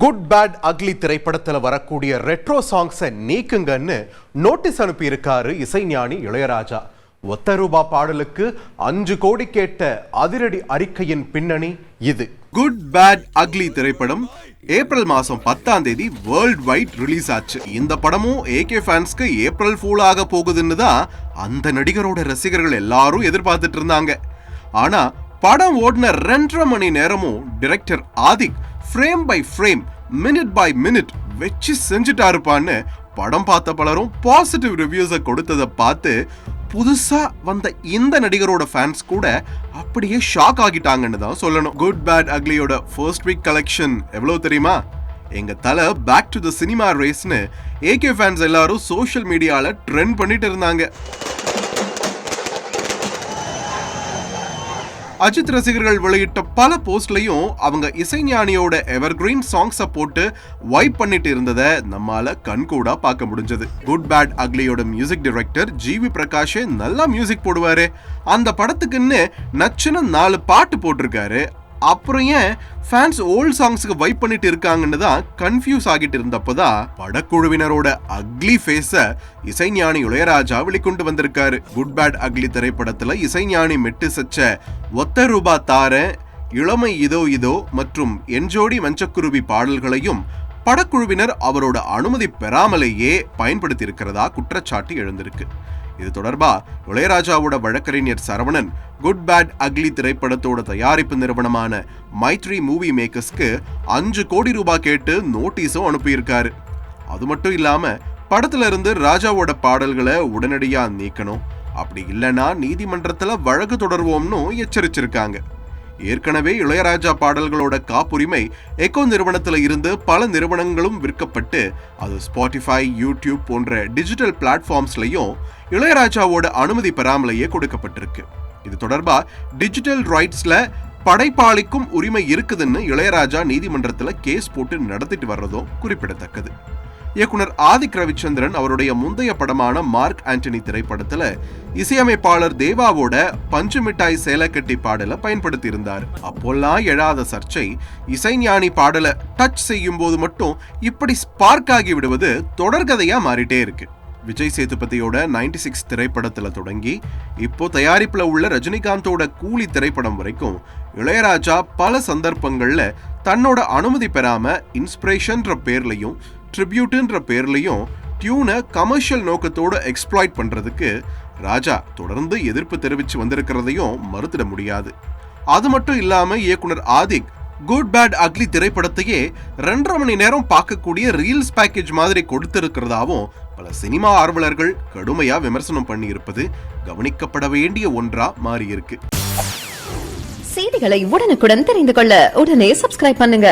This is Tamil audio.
குட் பேட் அக்லி திரைப்படத்தில் வரக்கூடிய ரெட்ரோ சாங்ஸை நீக்குங்கன்னு நோட்டீஸ் அனுப்பியிருக்காரு இசைஞானி இளையராஜா. ஒத்த ரூபா பாடலுக்கு 5 கோடி கேட்ட அதிரடி அறிக்கையின் பின்னணி இது. குட் பேட் அக்லி திரைப்படம் ஏப்ரல் மாசம் 10ஆம் தேதி வேர்ல்ட் வைட் ரிலீஸ் ஆச்சு. இந்த படமும் ஏகே ஃபேன்ஸ்க்கு ஏப்ரல் ஃபூல் ஆக போகுதுன்னு தான் அந்த நடிகரோட ரசிகர்கள் எல்லாரும் எதிர்பார்த்துட்டு இருந்தாங்க. ஆனா படம் ஓடின 2.5 மணி நேரமும் director Adhik frame by frame minute by minute வச்சு செஞ்சுட்டாருப்பான்னு படம் பார்த்த பலரும் பாசிட்டிவ் ரிவ்யூஸை கொடுத்ததை பார்த்து புதுசா வந்த இந்த நடிகரோட ஃபேன்ஸ் கூட அப்படியே ஷாக் ஆகிட்டாங்கன்னு தான் சொல்லணும். குட் பேட் அக்லியோட ஃபர்ஸ்ட் வீக் கலெக்ஷன் எவ்வளவு தெரியுமா? எங்க தலை பேக் டு தி சினிமா ரேஸ்னு ஏகே ஃபேன்ஸ் எல்லாரும் சோஷியல் மீடியால ட்ரெண்ட் பண்ணிட்டு இருந்தாங்க. அஜித் ரசிகர்கள் வெளியிட்ட பல போஸ்ட்லயும் அவங்க இசைஞானியோட எவர்கிரீன் சாங்ஸை போட்டு வைப் பண்ணிட்டு இருந்ததை நம்மால கண்கூடா பார்க்க முடிஞ்சது. குட் பேட் அக்லியோட மியூசிக் டைரக்டர் ஜிவி பிரகாஷ் நல்லா மியூசிக் போடுவாரு. அந்த படத்துக்குன்னு நச்சுன்னு 4 பாட்டு போட்டிருக்காரு. அப்புறம் ஏன் ஃபேன்ஸ் ஓல்ட் சாங்ஸ்க்கு வைப் பண்ணிட்டு இருக்காங்கன்னு தான் கன்ஃபியூஸ் ஆகிட்டு இருந்தப்பதான் படக்குழுவினரோட அக்லி ஃபேஸ இசைஞானி இளையராஜா வெளிக்கொண்டு வந்திருக்காரு. குட் பேட் அக்லி திரைப்படத்துல இசைஞானி மெட்டு சச்ச ஒத்த ரூபா தார, இளமை இதோ இதோ மற்றும் என்ஜோடி மஞ்சக்குருவி பாடல்களையும் படக்குழுவினர் அவரோட அனுமதி பெறாமலேயே பயன்படுத்தி இருக்கிறதா குற்றச்சாட்டு எழுந்திருக்கு. இது தொடர்பா இளையராஜாவோட வழக்கறிஞர் சரவணன் குட் பேட் அக்லி திரைப்படத்தோட தயாரிப்பு நிறுவனமான மைத்ரி மூவி மேக்கர்ஸ்க்கு 5 கோடி ரூபாய் கேட்டு நோட்டீஸும் அனுப்பியிருக்காரு. அது மட்டும் இல்லாம படத்துல இருந்து ராஜாவோட பாடல்களை உடனடியா நீக்கணும், அப்படி இல்லைன்னா நீதிமன்றத்துல வழக்கு தொடர்வோம்னு எச்சரிச்சிருக்காங்க. ஏற்கனவே இளையராஜா பாடல்களோட காப்புரிமை எக்கோ நிறுவனத்துல இருந்து பல நிறுவனங்களும் விற்கப்பட்டு அது ஸ்பாட்டிஃபை, யூடியூப் போன்ற டிஜிட்டல் பிளாட்ஃபார்ம்ஸ்லயும் இளையராஜாவோட அனுமதி பெறாமலேயே கொடுக்கப்பட்டிருக்கு. இது தொடர்பா டிஜிட்டல் ரைட்ஸ்ல படைப்பாளிக்கும் உரிமை இருக்குதுன்னு இளையராஜா நீதிமன்றத்துல கேஸ் போட்டு நடத்திட்டு வர்றதும் குறிப்பிடத்தக்கது. இயக்குனர் ஆதிக் ரவிச்சந்திரன் அவருடைய முந்தைய படமான மார்க் ஆண்டனி திரைப்படத்துல இசையமைப்பாளர் தேவாவோட பஞ்சு மிட்டாய் சேலக்கட்டி பாடலை பயன்படுத்தி இருந்தார். அப்போல்லாம் எழாத சர்ச்சை இசைஞானி பாடலை டச் செய்யும் போது மட்டும் இப்படி ஸ்பார்க் ஆகி விடுவது தொடர்கதையா மாறிட்டே இருக்கு. விஜய் சேதுபதியோட 96 திரைப்படத்துல தொடங்கி இப்போ தயாரிப்புல உள்ள ரஜினிகாந்தோட கூலி திரைப்படம் வரைக்கும் இளையராஜா பல சந்தர்ப்பங்கள்ல தன்னோட அனுமதி பெறாம இன்ஸ்பிரேஷன்ற பேர்லயும் ட்ரிபியூட்ன்ற பேர்லயும் டியூனை கமர்ஷியல் நோக்கத்தோட எக்ஸ்ப்ளாய்ட் பண்றதுக்கு ராஜா தொடர்ந்து எதிர்ப்பு தெரிவிச்சு வந்திருக்கிறதையும் மறுத்திட முடியாது. அது மட்டும் இல்லாம இயக்குனர் ஆதிக் குட் பேட் அக்லி திரைப்படத்தையே 2.5 மணி நேரம் பார்க்கக்கூடிய ரீல்ஸ் பேக்கேஜ் மாதிரி கொடுத்திருக்கிறதாவும் பல சினிமா ஆர்வலர்கள் கடுமையா விமர்சனம் பண்ணி இருப்பது கவனிக்கப்பட வேண்டிய ஒன்றா மாறியிருக்கு. செய்திகளை உடனுக்குடன் தெரிந்து கொள்ள உடனே சப்ஸ்கிரைப் பண்ணுங்க.